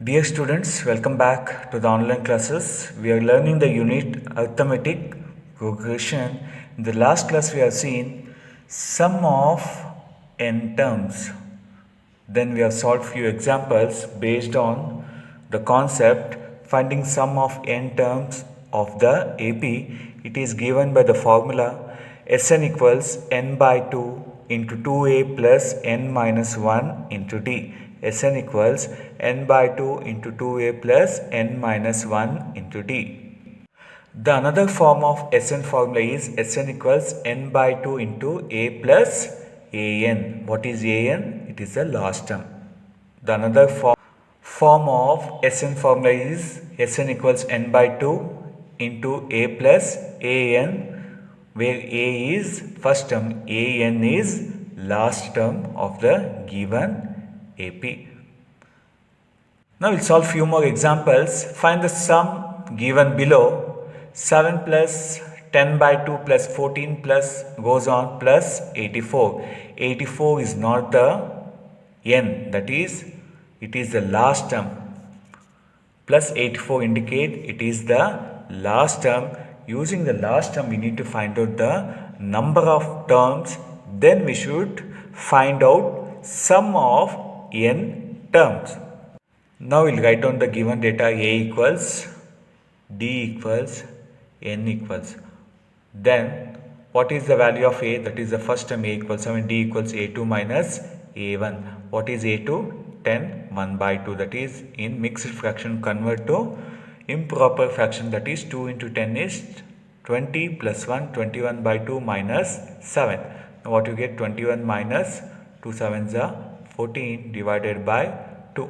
Dear students, welcome back to the online classes. We are learning the unit arithmetic progression. In the last class, we have seen sum of n terms. Then we have solved few examples based on the concept finding sum of n terms of the AP. It is given by the formula Sn equals n by 2 into 2a plus n minus 1 into d. Sn equals n by 2 into 2a plus n minus 1 into d. The another form of Sn formula is Sn equals n by 2 into a plus an. What is an? It is the last term. The another form of Sn formula is Sn equals n by 2 into a plus an, where a is first term, an is last term of the given AP. Now we'll solve few more examples. Find the sum given below. 7 plus 10 by 2 plus 14 plus goes on plus 84. 84 is not the n, that is, it is the last term. Plus 84 indicate it is the last term. Using the last term, we need to find out the number of terms. Then we should find out sum of n terms. Now we'll write down the given data. A equals, D equals, N equals. Then what is the value of A? That is the first term, A equals 7. D equals A2 minus A1. What is A2? 10, 1 by 2. That is in mixed fraction convert to improper fraction. That is 2 into 10 is 20 plus 1, 21 by 2 minus 7. Now what you get? 21 minus 2 sevens are 14 divided by 2.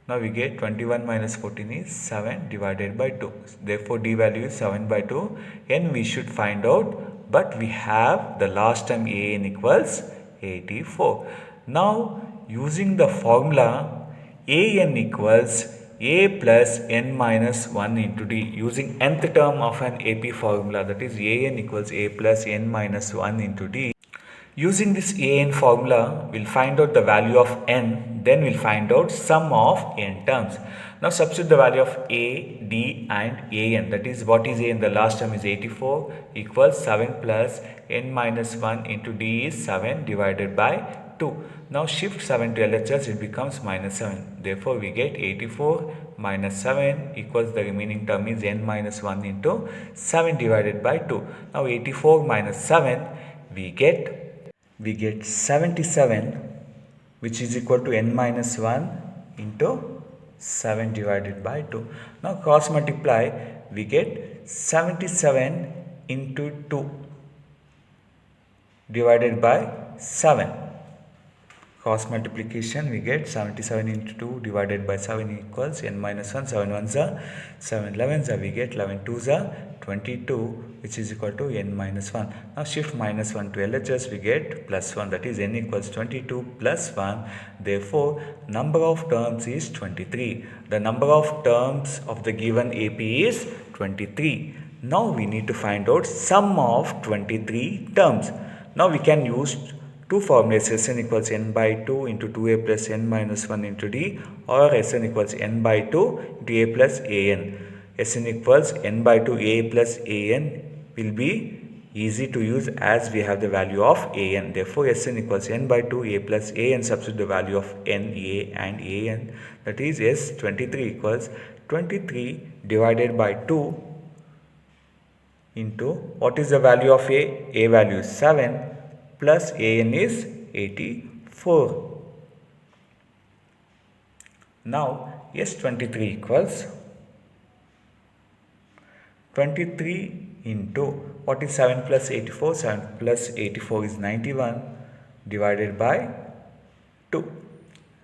Now we get 21 minus 14 is 7 divided by 2. Therefore, D value is 7 by 2. N we should find out, but we have the last term An equals 84. Now, using the formula An equals A plus n minus 1 into D, using nth term of an AP formula, that is An equals A plus n minus 1 into D. Using this An formula, we'll find out the value of n, then we'll find out sum of n terms. Now substitute the value of a, d and an. That is, what is a in the last term is 84 equals 7 plus n minus 1 into d is 7 divided by 2. Now shift 7 to LHS, it becomes minus 7. Therefore, we get 84 minus 7 equals the remaining term is n minus 1 into 7 divided by 2. Now 84 minus 7, we get 77, which is equal to n minus 1 into 7 divided by 2. Now cross multiply, we get 77 into 2 divided by 7. Cross multiplication, we get 77 into 2 divided by 7 equals n minus 1. 7 ones are 7 11s are, we get 11 2s are 22, which is equal to n minus 1. Now shift minus 1 to LHS, we get plus 1, that is n equals 22 plus 1. Therefore, number of terms is 23. The number of terms of the given AP is 23. Now we need to find out sum of 23 terms. Now we can use two formulas, Sn equals n by 2 into 2a plus n minus 1 into d, or Sn equals n by 2 into a plus an. Sn equals n by 2 a plus an will be easy to use as we have the value of an. Therefore, Sn equals n by 2 a plus an. Substitute the value of n, a and an. That is S23 equals 23 divided by 2 into, what is the value of a? A value is 7 plus an is 84. Now S23 equals 23 into, what is 7 plus 84? 7 plus 84 is 91 divided by 2.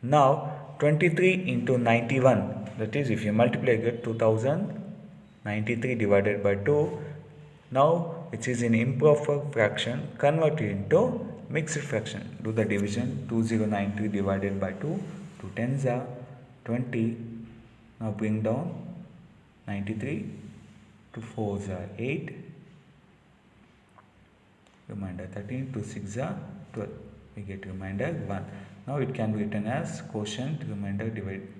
Now 23 into 91, that is, if you multiply, you get 2093 divided by 2. Now, which is in improper fraction, convert it into mixed fraction. Do the division. 2093 divided by 2. 2 tens are 20. Now bring down 93. 2 4s are 8. Remainder 13. 2 6 are 12. We get remainder 1. Now it can be written as quotient remainder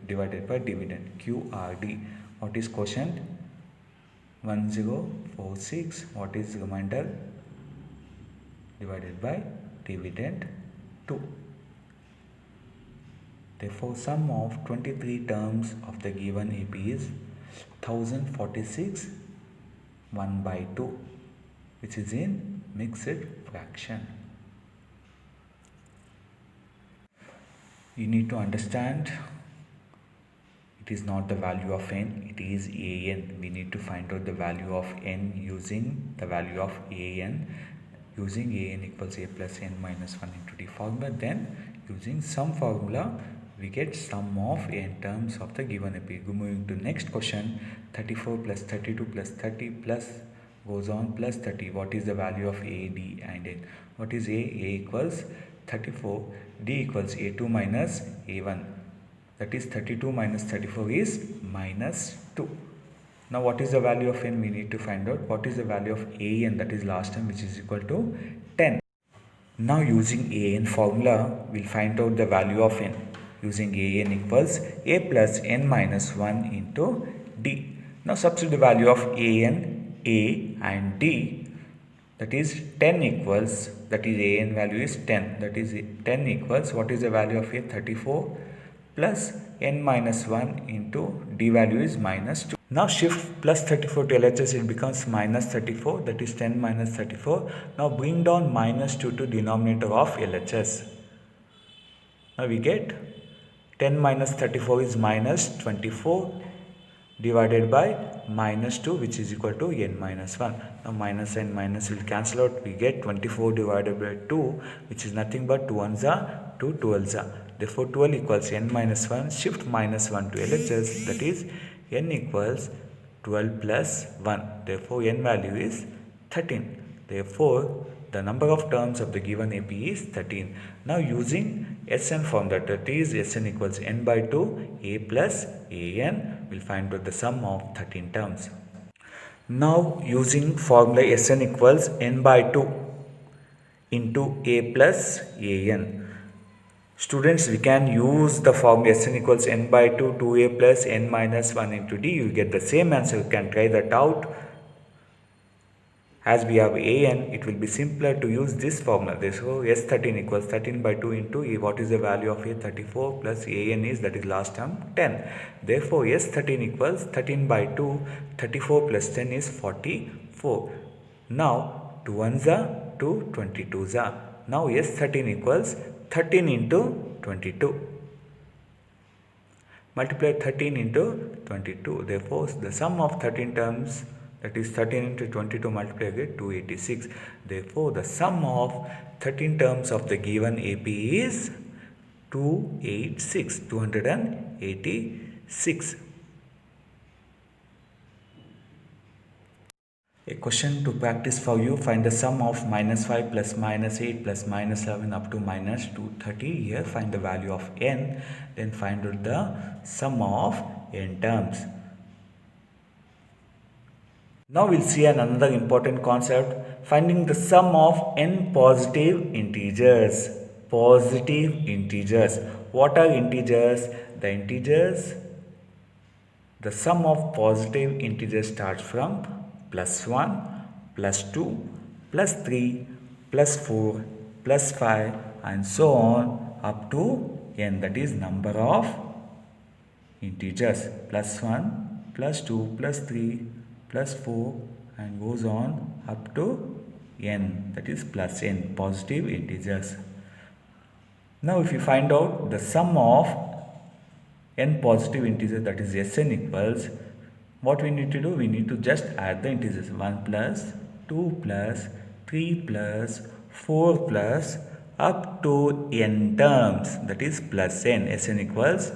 divided by dividend, QRD. What is quotient? 1046. What is remainder divided by dividend 2. Therefore, sum of 23 terms of the given AP is 1046 1 by 2, which is in mixed fraction. You need to understand it is not the value of n, it is an. We need to find out the value of n using the value of an, using an equals a plus n minus 1 into d formula. Then using sum formula we get sum of n terms of the given AP. Moving to next question, 34 plus 32 plus 30 plus goes on plus 30. What is the value of a, d and n? What is a? A equals 34, d equals a2 minus a1. That is 32 minus 34 is minus 2. Now what is the value of n? We need to find out what is the value of an, that is last term, which is equal to 10. Now using an formula, we'll find out the value of n. Using an equals a plus n minus 1 into d. Now substitute the value of an, a and d, that is 10 equals, that is an value is 10, that is 10 equals, what is the value of a? 34 plus n minus 1 into d value is minus 2. Now shift plus 34 to LHS, it becomes minus 34, that is 10 minus 34. Now bring down minus 2 to denominator of LHS. Now we get 10 minus 34 is minus 24 divided by minus 2, which is equal to n minus 1. Now minus and minus will cancel out. We get 24 divided by 2, which is nothing but 2 ones are 2 12s are. Therefore 12 equals n minus 1. Shift minus 1 to LHS, that is n equals 12 plus 1. Therefore n value is 13. Therefore the number of terms of the given AP is 13. Now using Sn formula, that is Sn equals n by 2 a plus an, we'll find out the sum of 13 terms. Now using formula Sn equals n by 2 into a plus an. Students, we can use the formula Sn equals n by 2 2a plus n minus 1 into d. You get the same answer. You can try that out. As we have an, it will be simpler to use this formula. So S13 equals 13 by 2 into a. What is the value of a? 34 plus an is, that is last term, 10. Therefore S13 equals 13 by 2, 34 plus 10 is 44. Now 2 ones are 2, 22s are. Now S13 equals 13 into 22. Multiply 13 into 22. Therefore the sum of 13 terms, that is 13 into 22 multiply get 286. Therefore the sum of 13 terms of the given AP is 286. A question to practice for you. Find the sum of minus 5 plus minus 8 plus minus 7 up to minus 230. Here find the value of n. Then find out the sum of n terms. Now we'll see another important concept. Finding the sum of n positive integers. Positive integers. What are integers? The integers, the sum of positive integers starts from plus 1, plus 2, plus 3, plus 4, plus 5 and so on up to n, that is number of integers. Plus 1, plus 2, plus 3, plus 4 and goes on up to n, that is plus n, positive integers. Now if you find out the sum of n positive integers, that is Sn equals, what we need to do? We need to just add the integers. 1 plus 2 plus 3 plus 4 plus up to n terms, that is plus n. Sn equals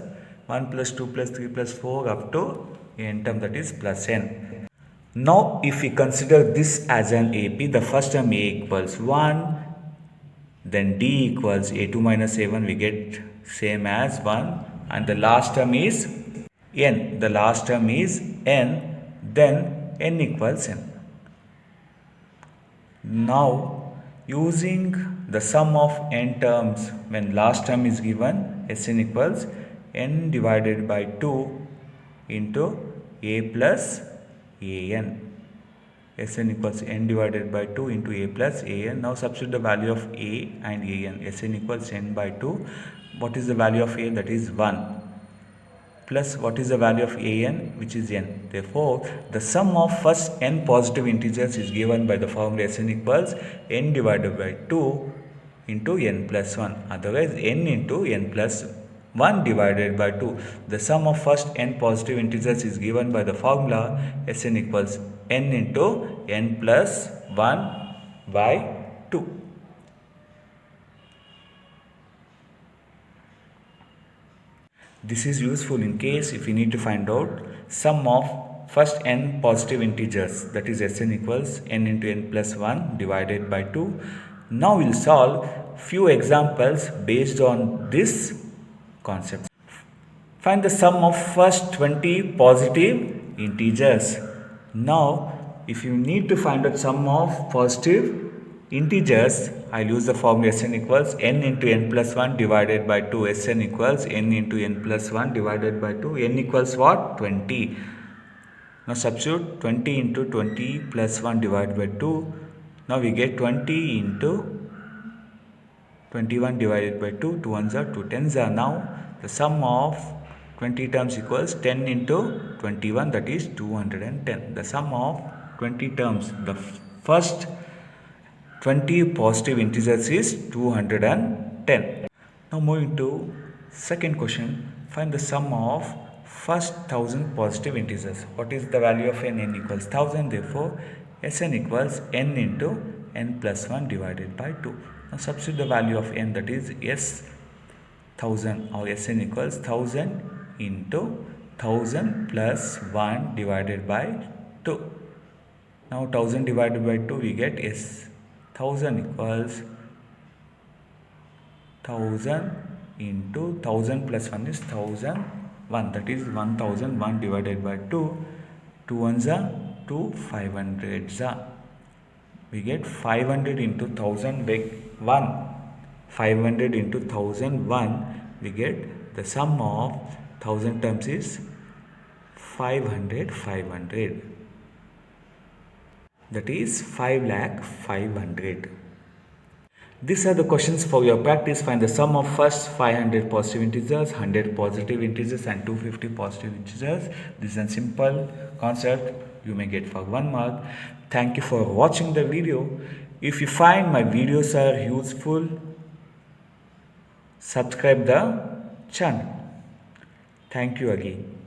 1 plus 2 plus 3 plus 4 up to n term, that is plus n. Now if we consider this as an AP, the first term a equals 1, then d equals a2 minus a1, we get same as 1, and the last term is n. The last term is n, then n equals n. Now using the sum of n terms. When last term is given, Sn equals n divided by 2 into a plus an. Sn equals n divided by 2 into a plus an. Now substitute the value of a and an. Sn equals n by 2. What is the value of a? That is 1. Plus what is the value of an, which is n. Therefore, the sum of first n positive integers is given by the formula Sn equals n divided by 2 into n plus 1. Otherwise, n into n plus 1 divided by 2. The sum of first n positive integers is given by the formula Sn equals n into n plus 1 by 2. This is useful in case if you need to find out sum of first n positive integers, that is Sn equals n into n plus 1 divided by 2. Now we'll solve few examples based on this concept. Find the sum of first 20 positive integers. Now if you need to find out sum of positive integers, I'll use the formula Sn equals n into n plus 1 divided by 2. Sn equals n into n plus 1 divided by 2. N equals what? 20. Now substitute 20 into 20 plus 1 divided by 2. Now we get 20 into 21 divided by 2. 2 ones are 2 tens are. Now the sum of 20 terms equals 10 into 21, that is 210. The sum of 20 terms, the first 20 positive integers is 210. Now moving to second question. Find the sum of first 1000 positive integers. What is the value of n? N equals 1000. Therefore, Sn equals n into n plus 1 divided by 2. Now substitute the value of n, that is s 1000, or Sn equals 1000 into 1000 plus 1 divided by 2. Now 1000 divided by 2 we get s. 1000 equals 1000 into 1000 plus 1 is 1001, that is 1001 divided by 2. 2 ones are 2 500s are. We get 500 into 1001. 500 into 1001, we get the sum of 1000 terms is 500. That is 5,500,000. These are the questions for your practice. Find the sum of first 500 positive integers, 100 positive integers and 250 positive integers. This is a simple concept. You may get for 1 mark. Thank you for watching the video. If you find my videos are useful, subscribe the channel. Thank you again.